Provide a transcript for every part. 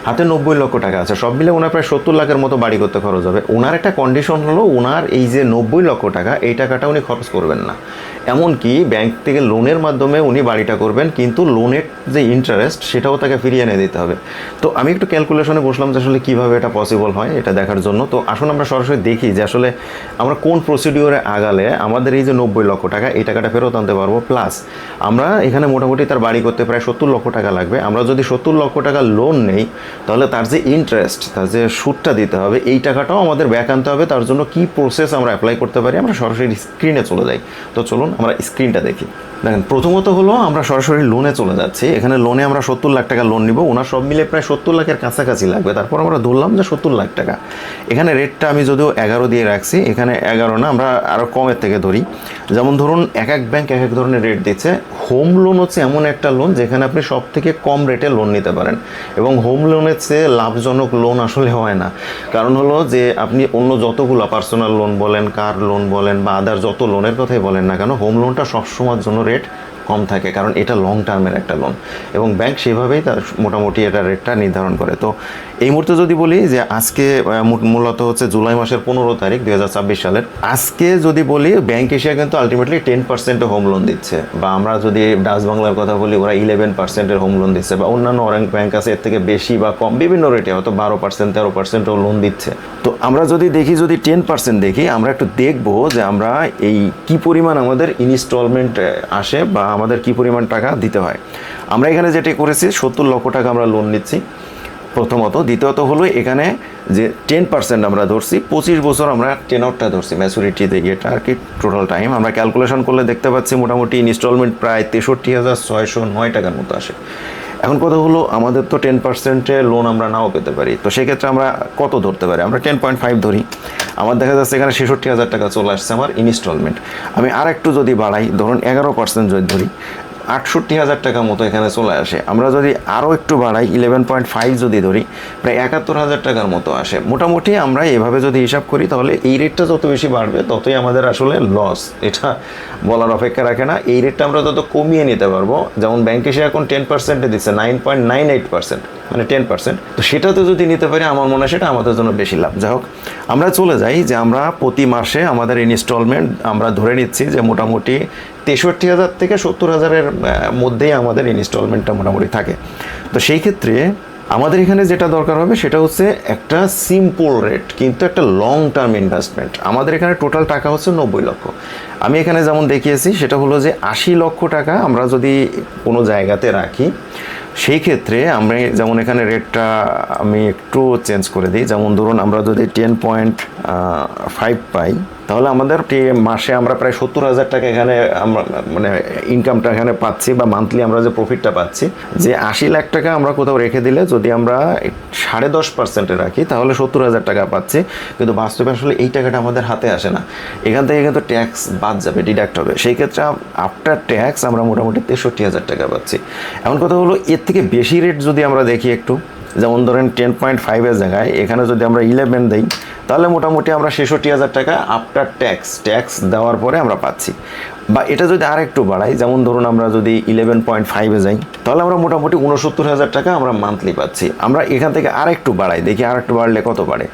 হাতে 90 লক্ষ টাকা আছে, সব মিলে ওনার প্রায় 70 লাখের মতো বাড়ি করতে খরচ হবে। ওনার একটা কন্ডিশন হলো ওনার এই যে 90 লক্ষ টাকা, এই টাকাটা উনি খরচ করবেন না, এমনকি ব্যাংক থেকে লোনের মাধ্যমে উনি বাড়িটা করবেন, কিন্তু লোনের যে ইন্টারেস্ট সেটাও তাকে ফিরিয়ে এনে দিতে হবে। তো আমি একটু ক্যালকুলেশনে বসলাম যে আসলে কীভাবে এটা পসিবল হয় এটা দেখার জন্য। তো আসুন আমরা সরাসরি দেখি যে আসলে আমরা কোন প্রসিডিওরে আগালে আমাদের এই যে 90 লক্ষ টাকা, এই টাকাটা ফেরত আনতে পারবো। প্লাস আমরা এখানে মোটামুটি তার বাড়ি করতে প্রায় 70 লক্ষ টাকা লাগবে। আমরা যদি 70 লক্ষ টাকা লোন নেই, তাহলে তার যে ইন্টারেস্ট, তার যে সুদটা দিতে হবে, এই টাকাটাও আমাদের ব্যাক আনতে হবে। তার জন্য কি প্রসেস আমরা অ্যাপ্লাই করতে পারি, আমরা সরাসরি স্ক্রিনে চলে যাই। তো চলুন আমরা স্ক্রিনটা দেখি। দেখেন, প্রথমত হলো আমরা সরাসরি লোনে চলে যাচ্ছি। এখানে লোনে আমরা 70 লাখ টাকা লোন নিব। ওনার সব মিলে প্রায় 70 লাখের কাছাকাছি লাগবে। তারপর আমরা ধরলাম যে 70 লাখ টাকা। এখানে রেটটা আমি যদিও 11 দিয়ে রাখছি, এখানে 11 না, আমরা আরও কমের থেকে ধরি। যেমন ধরুন এক এক ব্যাংক এক এক ধরনের রেট দিচ্ছে। হোম লোন হচ্ছে এমন একটা লোন যেখানে আপনি সব থেকে কম রেটে লোন নিতে পারেন, এবং হোম লোনের চেয়ে লাভজনক লোন আসলে হয় না। কারণ হলো যে আপনি অন্য যতগুলো পার্সোনাল লোন বলেন, কার লোন বলেন বা আদার যত লোনের কথাই বলেন না কেন, হোম লোনটা সবসময়ের জন্য রেট কম থাকে, কারণ এটা লং টার্মের একটা লোন এবং ব্যাংক সেভাবেই তার মোটামুটি এটা রেটটা নির্ধারণ করে। তো এই মুহূর্তে যদি বলি যে আজকে মূলত হচ্ছে জুলাই মাসের 15 তারিখ 2024 সালের, আজকে যদি বলি ব্যাংক এশিয়া কিন্তু আলটিমেটলি 10% হোম লোন দিচ্ছে, বা আমরা যদি ডাচ বাংলার কথা বলি ওরা 11% হোম লোন দিচ্ছে, বা অন্যান্য অনেক ব্যাংক আছে এর থেকে বেশি বা কম বিভিন্ন রেটে, হয়তো 12% 13%ও লোন দিচ্ছে। তো আমরা যদি দেখি, যদি 10% দেখি, আমরা একটু দেখবো যে আমরা এই কি পরিমাণ আমাদের ইনস্টলমেন্ট আসে বা আমাদের কি পরিমাণ টাকা দিতে হয়। আমরা এখানে যেটা করেছি 70 লক্ষ টাকা আমরা লোন নিচ্ছি প্রথমত। দ্বিতীয়ত হলো এখানে যে 10% আমরা ধরছি, 25 বছর আমরা টেনরটা ধরছি, ম্যাচুরিটি দিয়ে এটা আর কি। টোটাল টাইম আমরা ক্যালকুলেশন করলে দেখতে পাচ্ছি মোটামুটি ইনস্টলমেন্ট প্রায় 63,609 টাকার মতো আসে। এখন কথা হলো আমাদের তো 10% লোন আমরা নাও পেতে পারি। তো সেক্ষেত্রে আমরা কত ধরতে পারি? আমরা 10.5 ধরি। আমার দেখা যাচ্ছে এখানে 66,000 টাকা চলে আসছে আমার ইনস্টলমেন্ট। আমি আর একটু যদি বাড়াই, ধরুন 11% যদি ধরি, 68,000 টাকা মতো এখানে চলে আসে। আমরা যদি আরও একটু বাড়াই, 11.5 যদি ধরি, প্রায় 71,000 টাকার মতো আসে। মোটামুটি আমরা এভাবে যদি হিসাব করি, তাহলে এই রেটটা যত বেশি বাড়বে ততই আমাদের আসলে লস, এটা বলার অপেক্ষা রাখে না। এই রেটটা আমরা তত কমিয়ে নিতে পারবো। যেমন ব্যাংক এসে এখন 10% দিচ্ছে, 9.98%, মানে 10%। তো সেটাতে যদি নিতে পারি, আমার মনে হয় সেটা আমাদের জন্য বেশি লাভ। যাই হোক, আমরা চলে যাই যে আমরা প্রতি মাসে আমাদের ইনস্টলমেন্ট আমরা ধরে নিচ্ছি যে মোটামুটি 63,000 থেকে 70,000-এর মধ্যেই আমাদের ইনস্টলমেন্টটা মোটামুটি থাকে। তো সেই ক্ষেত্রে আমাদের এখানে যেটা দরকার হবে সেটা হচ্ছে একটা সিম্পল রেট, কিন্তু একটা লং টার্ম ইনভেস্টমেন্ট। আমাদের এখানে টোটাল টাকা হচ্ছে 90 লক্ষ। আমি এখানে যেমন দেখিয়েছি সেটা হলো যে 80 লক্ষ টাকা আমরা যদি কোনো জায়গাতে রাখি, সেই ক্ষেত্রে আমরা যেমন এখানে রেটটা আমি একটু চেঞ্জ করে দিই। যেমন ধরুন আমরা যদি 10.5 পাই, তাহলে আমাদের মাসে আমরা প্রায় 70,000 টাকা এখানে আমরা মানে ইনকামটা এখানে পাচ্ছি, বা মান্থলি আমরা যে প্রফিটটা পাচ্ছি। যে 80 লাখ টাকা আমরা কোথাও রেখে দিলে যদি আমরা 10.5% রাখি, তাহলে 70,000 টাকা পাচ্ছি। কিন্তু বাস্তবে আসলে এই টাকাটা আমাদের হাতে আসে না, এখান থেকে কিন্তু ট্যাক্স বাদ যাবে, ডিডাক্ট হবে। সেই ক্ষেত্রে আফটার ট্যাক্স আমরা মোটামুটি 63,000 টাকা পাচ্ছি। এমন কথা হলো এর থেকে বেশি রেট যদি আমরা দেখি একটু, যেমন ধরেন 10.5-এর জায়গায় এখানে যদি আমরা 11 দিই, তাহলে মোটামুটি আমরা 66,000 টাকা আফটার ট্যাক্স দেওয়ার পরে আমরা পাচ্ছি। বা এটা যদি আর একটু বাড়াই, যেমন ধরুন আমরা যদি 11.5-এ যাই, তাহলে আমরা মোটামুটি 69,000 টাকা আমরা মান্থলি পাচ্ছি। আমরা এখান থেকে আর একটু বাড়াই, দেখি আর একটু বাড়লে কত বাড়ে।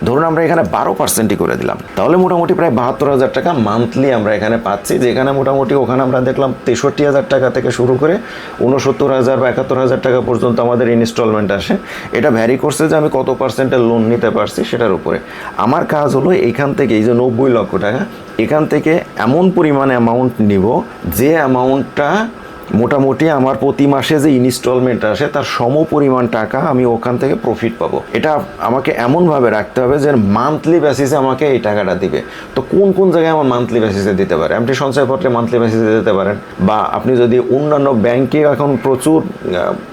ধরুন আমরা এখানে 12%ই করে দিলাম, তাহলে মোটামুটি প্রায় 72,000 টাকা মান্থলি আমরা এখানে পাচ্ছি। যেখানে মোটামুটি ওখানে আমরা দেখলাম 63,000 টাকা থেকে শুরু করে 69,000 বা 71,000 টাকা পর্যন্ত আমাদের ইনস্টলমেন্ট আসে। এটা ভ্যারি করছে যে আমি কত পার্সেন্টের লোন নিতে পারছি সেটার উপরে। আমার কাজ হলো এইখান থেকে এই যে 90 লক্ষ টাকা, এখান থেকে এমন পরিমাণে অ্যামাউন্ট নিব যে অ্যামাউন্টটা মোটামুটি আমার প্রতি মাসে যে ইনস্টলমেন্ট আসে তার সম পরিমাণ টাকা আমি ওখান থেকে প্রফিট পাবো। এটা আমাকে এমনভাবে রাখতে হবে যে মান্থলি বেসিসে আমাকে এই টাকাটা দিবে। তো কোন কোন জায়গায় আমার মান্থলি বেসিসে দিতে পারে? আপনি সঞ্চয়পত্রে মান্থলি বেসিসে দিতে পারেন, বা আপনি যদি অন্যান্য ব্যাংকে এখন প্রচুর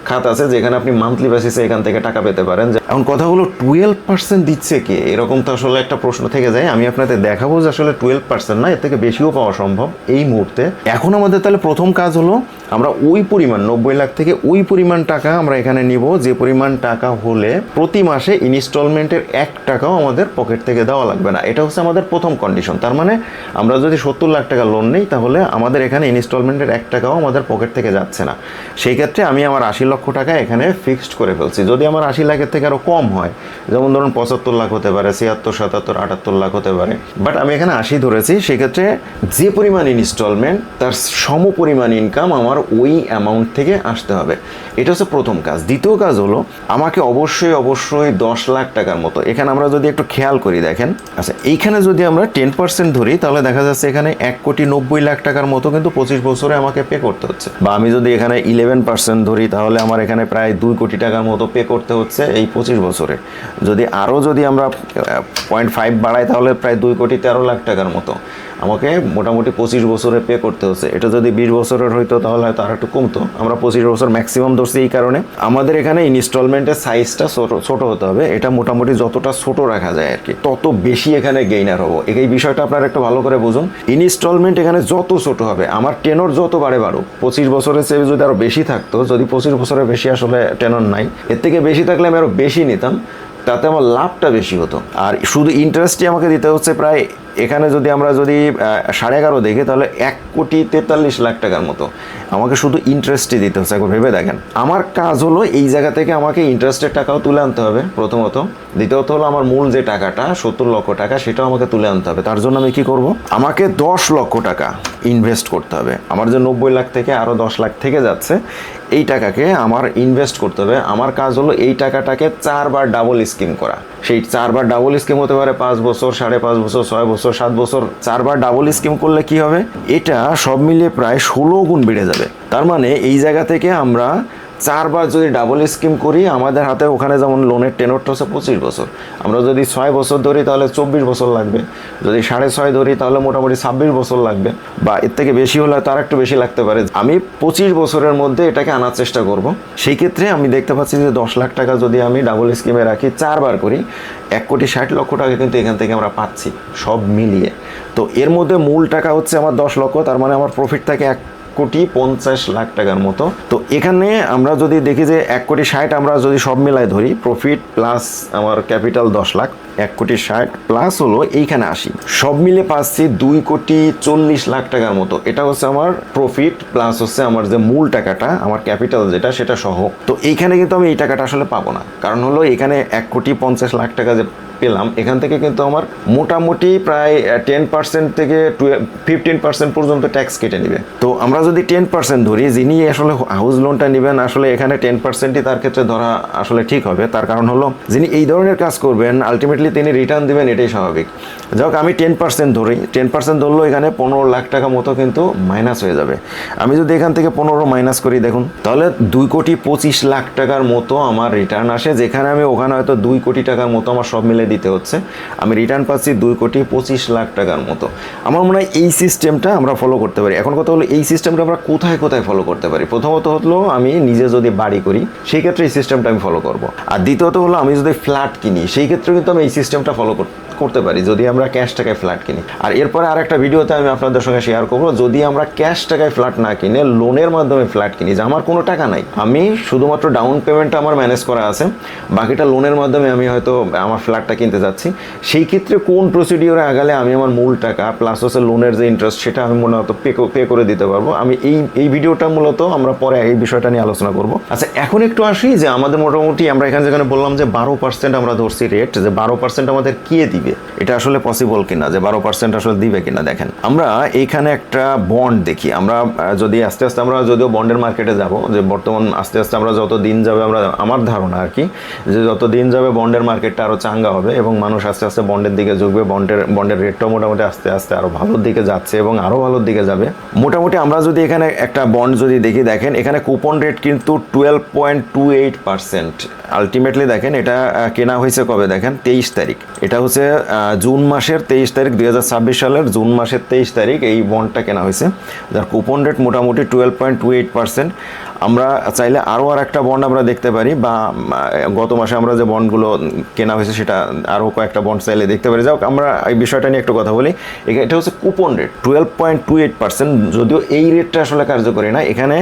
খাত আছে যেখানে আপনি মান্থলি বেসিসে এখান থেকে টাকা পেতে পারেন। এখন কথা হলো 12% দিচ্ছে কে? এরকম তো আসলে একটা প্রশ্ন থেকে যায়। আমি আপনাদের দেখাবো যে আসলে 12% না, এর থেকে বেশিও পাওয়া সম্ভব এই মুহূর্তে। এখন আমাদের তাহলে প্রথম কাজ হলো আমরা ওই পরিমাণ 90 লাখ থেকে ওই পরিমাণ টাকা আমরা এখানে নিব, যে পরিমাণ টাকা হলে প্রতি মাসে ইনস্টলমেন্টের 1 টাকাও আমাদের পকেট থেকে দেওয়া লাগবে না। এটা হচ্ছে আমাদের প্রথম কন্ডিশন। তার মানে আমরা যদি 70 লাখ টাকা লোন নিই তাহলে আমাদের এখানে ইনস্টলমেন্টের 1 টাকাও আমাদের পকেট থেকে যাচ্ছে না। সেই ক্ষেত্রে আমি আমার 80 লক্ষ টাকা এখানে ফিক্সড করে ফেলছি। যদি আমার 80 লাখের থেকে আরও কম হয়, যেমন ধরুন 75 লাখ হতে পারে, 76, 77, 78 লাখ হতে পারে, বাট আমি এখানে 80 ধরেছি। সেক্ষেত্রে যে পরিমাণ ইনস্টলমেন্ট তার সম পরিমাণ ইনকাম আমার ওই অ্যামাউন্ট থেকে আসতে হবে। এটা হচ্ছে প্রথম কাজ। দ্বিতীয় কাজ হলো আমাকে অবশ্যই 10 লাখ টাকার মতো, এখানে আমরা যদি একটু খেয়াল করি দেখেন, আচ্ছা এইখানে যদি আমরা 10% ধরি তাহলে দেখা যাচ্ছে এখানে 1,90,00,000 টাকার মতো কিন্তু 25 বছরে আমাকে পে করতে হচ্ছে। বা আমি যদি এখানে 11% ধরি তাহলে আমার এখানে প্রায় 2 কোটি টাকার মতো পে করতে হচ্ছে এই 25 বছরে। যদি আমরা 0.5 বাড়াই তাহলে প্রায় 2,13,00,000 টাকার মতো আমাকে মোটামুটি 25 বছরে পে করতে হচ্ছে। এটা যদি 20 বছরের হইতো তাহলে হয়তো আর একটু কমতো। আমরা 25 বছর ম্যাক্সিমাম ধরছি এই কারণে। আমাদের এখানে ইনস্টলমেন্টের সাইজটা ছোট হতে হবে। এটা মোটামুটি যতটা ছোট রাখা যায় আর কি, তত বেশি এখানে গেইনার হবো। এই বিষয়টা আপনারা একটু ভালো করে বুঝুন। ইনস্টলমেন্ট এখানে যত ছোট হবে, আমার টেনর যত বাড়ুক, 25 বছরের চেয়ে যদি আরও বেশি থাকতো, যদি 25 বছরের বেশি আসলে টেনর নাই, এর থেকে বেশি থাকলে আমি আরও বেশি নিতাম, তাতে আমার লাভটা বেশি হতো। আর শুধু ইন্টারেস্টই আমাকে দিতে হচ্ছে প্রায়, এখানে যদি আমরা 11.5 দেখি তাহলে 1,43,00,000 টাকার মতো আমাকে শুধু ইন্টারেস্টই দিতে হচ্ছে। একবার ভেবে দেখেন, আমার কাজ হলো এই জায়গা থেকে আমাকে ইন্টারেস্টের টাকাও তুলে আনতে হবে প্রথমত। দ্বিতীয়ত হলো আমার মূল যে টাকাটা 70 লক্ষ টাকা সেটাও আমাকে তুলে আনতে হবে। তার জন্য আমি কি করব, আমাকে 10 লক্ষ টাকা ইনভেস্ট করতে হবে। আমার যে 90 লাখ থেকে আরও 10 লাখ থেকে যাচ্ছে, এই টাকাকে আমার ইনভেস্ট করতে হবে। আমার কাজ হলো এই টাকাটাকে 4 বার ডাবল স্কিম করা। সেই 4 বার ডাবল স্কিম হতে পারে 5 বছর, 5.5 বছর, 6 বছর, 7 বছর। 4 বার ডাবল স্কিম করলে কি হবে, এটা সব মিলিয়ে প্রায় 16 গুণ বেড়ে যাবে। তার মানে এই জায়গা থেকে আমরা 4 বার যদি ডাবল স্কিম করি, আমাদের হাতে ওখানে যেমন লোনের টেনরটা হচ্ছে 25 বছর, আমরা যদি 6 বছর ধরি তাহলে 24 বছর লাগবে। যদি 6.5 ধরি তাহলে মোটামুটি 26 বছর লাগবে, বা এর থেকে বেশি হলে তার একটু বেশি লাগতে পারে। আমি 25 বছরের মধ্যে এটাকে আনার চেষ্টা করব। সেই ক্ষেত্রে আমি দেখতে পাচ্ছি যে 10 লাখ টাকা যদি আমি ডাবল স্কিমে রাখি, 4 বার করি, 1,60,00,000 টাকা কিন্তু এখান থেকে আমরা পাচ্ছি সব মিলিয়ে। তো এর মধ্যে মূল টাকা হচ্ছে আমার 10 লক্ষ, তার মানে আমার প্রফিট থাকে 1,50,00,000 টাকার মতো। তো এখানে আমরা যদি দেখি যে 1,60,00,000 আমরা যদি সব মিলাই ধরি, প্রফিট প্লাস আমার ক্যাপিটাল 10 লাখ, 1,60,00,000 প্লাস হলো এইখানে 80, সব মিলে পাচ্ছি 2,40,00,000 টাকার মতো। এটা হচ্ছে আমার প্রফিট প্লাস হচ্ছে আমার যে মূল টাকাটা, আমার ক্যাপিটাল যেটা, সেটা সহ। তো এইখানে কিন্তু আমি এই টাকাটা আসলে পাবো না, কারণ হলো এখানে 1,50,00,000 টাকা যে পেলাম, এখান থেকে কিন্তু আমার মোটামুটি প্রায় 10% থেকে 15% পর্যন্ত ট্যাক্স কেটে নেবে। তো আমরা যদি 10% ধরি, যিনি আসলে হাউস লোনটা নেবেন, আসলে এখানে 10%ই তার ক্ষেত্রে ধরা আসলে ঠিক হবে। তার কারণ হলো যিনি এই ধরনের কাজ করবেন আলটিমেটলি তিনি রিটার্ন দেবেন, এটাই স্বাভাবিক। যাই হোক, আমি 10% ধরি, 10% ধরলেও এখানে 15 লাখ টাকা মতো কিন্তু মাইনাস হয়ে যাবে। আমি যদি এখান থেকে 15 মাইনাস করি দেখুন, তাহলে 2,25,00,000 টাকার মতো আমার রিটার্ন আসে, যেখানে আমি ওখানে হয়তো 2 কোটি টাকার মতো আমার সব মিলে দিতে হচ্ছে, আমি রিটার্ন পাচ্ছি 2,25,00,000 টাকার মতো। আমার মনে হয় এই সিস্টেমটা আমরা ফলো করতে পারি। এখন কথা হলো এই সিস্টেমটা আমরা কোথায় ফলো করতে পারি। প্রথমত হলো আমি নিজে যদি বাড়ি করি সেই ক্ষেত্রে এই সিস্টেমটা আমি ফলো করব। আর দ্বিতীয়ত হলো আমি যদি ফ্ল্যাট কিনি সেই ক্ষেত্রে কিন্তু আমি এই সিস্টেমটা ফলো করতে পারি, যদি আমরা ক্যাশ টাকায় ফ্ল্যাট কিনি। আর এরপরে আর একটা ভিডিওতে আমি আপনাদের সঙ্গে শেয়ার করবো, যদি আমরা ক্যাশ টাকায় ফ্ল্যাট না কিনে লোনের মাধ্যমে ফ্ল্যাট কিনি, যে আমার কোনো টাকা নাই, আমি শুধুমাত্র ডাউন পেমেন্টটা আমার ম্যানেজ করা আছে, বাকিটা লোনের মাধ্যমে আমি হয়তো আমার ফ্ল্যাটটা কিনতে যাচ্ছি, সেই ক্ষেত্রে কোন প্রসিডিওরে আগালে আমি আমার মূল টাকা প্লাস হচ্ছে লোনের যে ইন্টারেস্ট সেটা আমি মূলত পে করে দিতে পারবো। আমি এই ভিডিওটা মূলত আমরা পরে এই বিষয়টা নিয়ে আলোচনা করব। আচ্ছা, এখন একটু আসি যে আমাদের মোটামুটি আমরা যেখানে বললাম যে 12% আমরা ধরছি রেট, যে 12% আমাদের কে দিবে, এটা আসলে পসিবল কিনা, যে 12% আসলে দিবে কিনা। দেখেন, আমরা এইখানে একটা বন্ড দেখি, আমরা যদি আস্তে আস্তে আমরা যদিও বন্ডের মার্কেটে যাব, যে বর্তমান আস্তে আস্তে আমরা যত দিন যাবে, আমার ধারণা আর কি, যে যত দিন যাবে বন্ডের মার্কেটটা আরও চাঙ্গা হবে এবং মানুষ আস্তে আস্তে বন্ডের দিকে ঝুঁকবে। বন্ডের রেটটাও মোটামুটি আস্তে আস্তে আরও ভালোর দিকে যাচ্ছে এবং আরও ভালোর দিকে যাবে। মোটামুটি আমরা যদি এখানে একটা বন্ড যদি দেখি, দেখেন এখানে কুপন রেট কিন্তু 12.28%। আলটিমেটলি দেখেন এটা কেনা হয়েছে কবে, দেখেন 23 তারিখ, এটা হচ্ছে জুন মাসের 23 তারিখ, 2026 সালের জুন মাসের 23 তারিখ এই বন্ডটা কেনা হয়েছে, যার কুপন রেট মোটামুটি 12.28%। আমরা চাইলে আরও একটা বন্ড আমরা দেখতে পারি, বা গত মাসে আমরা যে বন্ডগুলো কেনা হয়েছে সেটা আরও কয়েকটা বন্ড চাইলে দেখতে পারি। যাও আমরা এই বিষয়টা নিয়ে একটু কথা বলি। এটা হচ্ছে কুপন রেট 12.28%। যদিও এই রেটটা আসলে কার্যকরী না, এখানে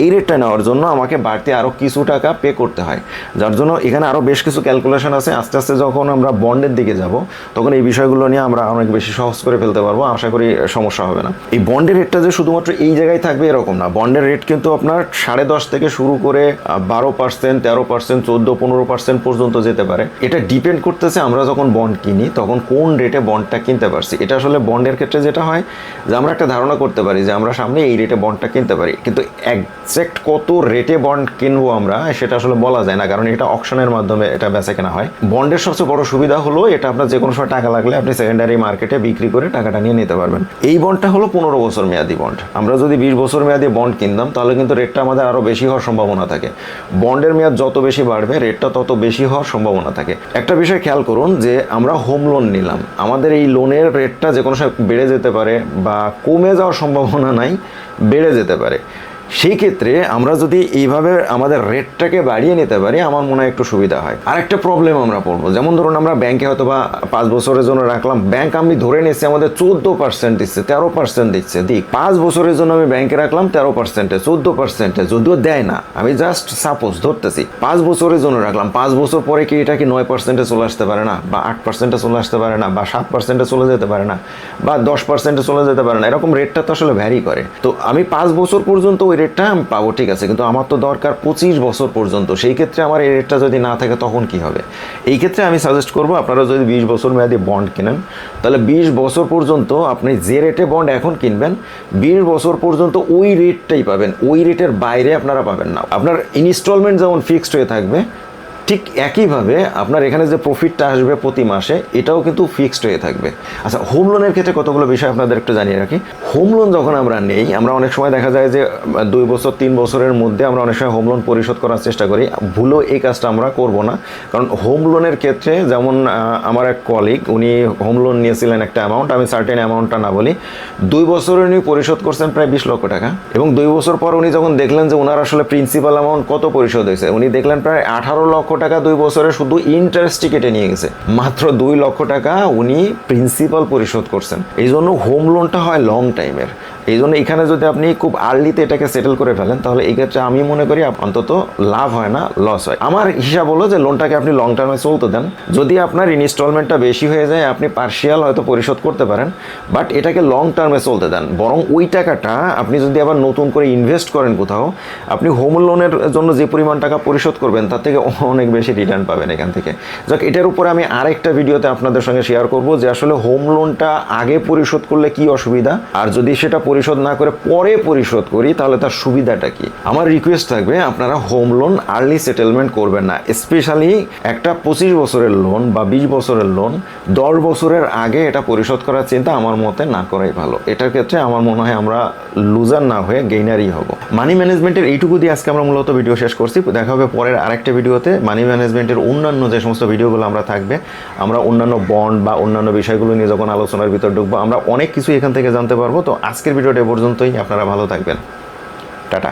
এই রেটটা নেওয়ার জন্য আমাকে বাড়তি আরও কিছু টাকা পে করতে হয়, যার জন্য এখানে আরও বেশ কিছু ক্যালকুলেশন আছে। আস্তে আস্তে যখন আমরা বন্ডের দিকে যাব তখন এই বিষয়গুলো নিয়ে আমরা অনেক বেশি সহজ করে ফেলতে পারবো, আশা করি সমস্যা হবে না। এই বন্ডের রেটটা যে শুধুমাত্র এই জায়গায় থাকবে এরকম না, বন্ডের রেট কিন্তু আপনার 10.5 থেকে শুরু করে 12%, 13%, 14-15% পর্যন্ত যেতে পারে। এটা ডিপেন্ড করতেছে আমরা যখন বন্ড কিনি তখন কোন রেটে বন্ডটা কিনতে পারছি। এটা আসলে বন্ডের ক্ষেত্রে যেটা হয় যে আমরা একটা ধারণা করতে পারি যে আমরা সামনে এই রেটে বন্ডটা কিনতে পারি, কিন্তু একজ্যাক্ট কত রেটে বন্ড কিনবো আমরা সেটা আসলে বলা যায় না, কারণ এটা অকশনের মাধ্যমে এটা বেচা কেনা হয়। বন্ডের সবচেয়ে বড় সুবিধা হলো এটা আপনার যে কোনো সময় টাকা লাগলে আপনি সেকেন্ডারি মার্কেটে বিক্রি করে টাকাটা নিয়ে নিতে পারবেন। এই বন্ডটা হলো 15 বছর মেয়াদি বন্ড। আমরা যদি 20 বছর মেয়াদি বন্ড কিনতাম তাহলে কিন্তু রেটটা আমাদের আরও বেশি হওয়ার সম্ভাবনা থাকে। বন্ডের মেয়াদ যত বেশি বাড়বে রেটটা তত বেশি হওয়ার সম্ভাবনা থাকে। একটা বিষয় খেয়াল করুন যে আমরা হোম লোন নিলাম, আমাদের এই লোনের রেটটা যে কোনো সময় বেড়ে যেতে পারে বা কমে যাওয়ার সম্ভাবনা নাই, বেড়ে যেতে পারে। সেই ক্ষেত্রে আমরা যদি এইভাবে আমাদের রেটটাকে বাড়িয়ে নিতে পারি আমার মনে হয় একটু সুবিধা হয়। আর একটা প্রবলেম আমরা পড়বো, যেমন ধরুন আমরা ব্যাংকে হয়তো বা 5 বছরের জন্য রাখলাম, ব্যাংক আমি ধরে নিচ্ছি আমাদের 14% দিচ্ছে, 13% দিচ্ছে, দিক 5 বছরের জন্য আমি ব্যাংকে রাখলাম 13%, 14%, যদিও দেয় না, আমি জাস্ট সাপোজ ধরতেছি 5 বছরের জন্য রাখলাম। 5 বছর পরে কি এটা কি 9% চলে আসতে পারে না, বা 8% চলে আসতে পারে না, বা 7% চলে যেতে পারে না, বা 10% চলে যেতে পারে না? এরকম রেটটা তো আসলে ভ্যারি করে। তো আমি 5 বছর পর্যন্ত রেটটা আমি পাবো, ঠিক আছে, কিন্তু আমার তো দরকার 25 বছর পর্যন্ত। সেই ক্ষেত্রে আমার এই রেটটা যদি না থাকে তখন কি হবে? এই ক্ষেত্রে আমি সাজেস্ট করবো আপনারা যদি 20 বছর মেয়াদি বন্ড কিনেন তাহলে 20 বছর পর্যন্ত আপনি যে রেটে বন্ড এখন কিনবেন 20 বছর পর্যন্ত ওই রেটটাই পাবেন, ওই রেটের বাইরে আপনারা পাবেন না। আপনার ইনস্টলমেন্ট যেমন ফিক্সড হয়ে থাকবে, ঠিক একইভাবে আপনার এখানে যে প্রফিটটা আসবে প্রতি মাসে এটাও কিন্তু ফিক্সড হয়ে থাকবে। আচ্ছা, হোম লোনের ক্ষেত্রে কতগুলো বিষয় আপনাদের একটু জানিয়ে রাখি। হোম লোন যখন আমরা নেই, আমরা অনেক সময় দেখা যায় যে 2 বছর 3 বছরের মধ্যে আমরা অনেক সময় হোম লোন পরিশোধ করার চেষ্টা করি। ভুলেও এই কাজটা আমরা করব না, কারণ হোম লোনের ক্ষেত্রে যেমন আমার এক কলিগ উনি হোম লোন নিয়েছিলেন একটা অ্যামাউন্ট, আমি সার্টেন অ্যামাউন্টটা না বলি, 2 বছরে উনি পরিশোধ করছেন প্রায় 20 লক্ষ টাকা, এবং 2 বছর পর উনি যখন দেখলেন যে ওনার আসলে প্রিন্সিপাল অ্যামাউন্ট কত পরিশোধ হয়েছে, উনি দেখলেন প্রায় 18 লক্ষ টাকা 2 বছরে শুধু ইন্টারেস্টই কেটে নিয়ে গেছে। মাত্র 2 লক্ষ টাকা উনি প্রিন্সিপাল পরিশোধ করছেন। এই জন্য হোম লোনটা হয় লং টাইমের। এই জন্য এখানে যদি আপনি খুব আর্লিতে এটাকে সেটেল করে ফেলেন তাহলে এই ক্ষেত্রে আমি মনে করি অন্তত লাভ হয় না, লস হয়। আমার হিসাব হলো যে লোনটাকে আপনি লং টার্মে চলতে দেন। যদি আপনার ইনস্টলমেন্টটা বেশি হয়ে যায় আপনি পার্শিয়াল হয়তো পরিশোধ করতে পারেন, বাট এটাকে লং টার্মে চলতে দেন। বরং ওই টাকাটা আপনি যদি আবার নতুন করে ইনভেস্ট করেন কোথাও, আপনি হোম লোনের জন্য যে পরিমাণ টাকা পরিশোধ করবেন তার থেকে অনেক বেশি রিটার্ন পাবেন এখান থেকে। যাক, এটার উপরে আমি আরেকটা ভিডিওতে আপনাদের সঙ্গে শেয়ার করব যে আসলে হোম লোনটা আগে পরিশোধ করলে কি অসুবিধা, আর যদি সেটা পরিশোধ না করে পরে পরিশোধ করি তাহলে তার সুবিধাটা কি। আমার রিকোয়েস্ট থাকবে আপনারা হোম লোন আর্লি সেটেলমেন্ট করবেন না, স্পেশালি একটা 25 বছরের লোন বা 20 বছরের লোন 10 বছরের আগে এটা পরিশোধ করার চিন্তা আমার মতে না করাই ভালো। এটার ক্ষেত্রে আমার মনে হয় আমরা লুজার না হয়ে গেইনারই হব। মানি ম্যানেজমেন্টের এইটুকু দিয়ে আজকে আমরা মূলত ভিডিও শেষ করছি। দেখা হবে পরের আরেকটা ভিডিওতে। মানি ম্যানেজমেন্টের অন্যান্য যে সমস্ত ভিডিওগুলো আমরা থাকবে, আমরা অন্যান্য বন্ড বা অন্যান্য বিষয়গুলো নিয়ে যখন আলোচনার ভিতর ঢুকবো আমরা অনেক কিছু এখান থেকে জানতে পারবো। তো আজকের ভিডিওটা পর্যন্তই, আপনারা ভালো থাকবেন, টাটা।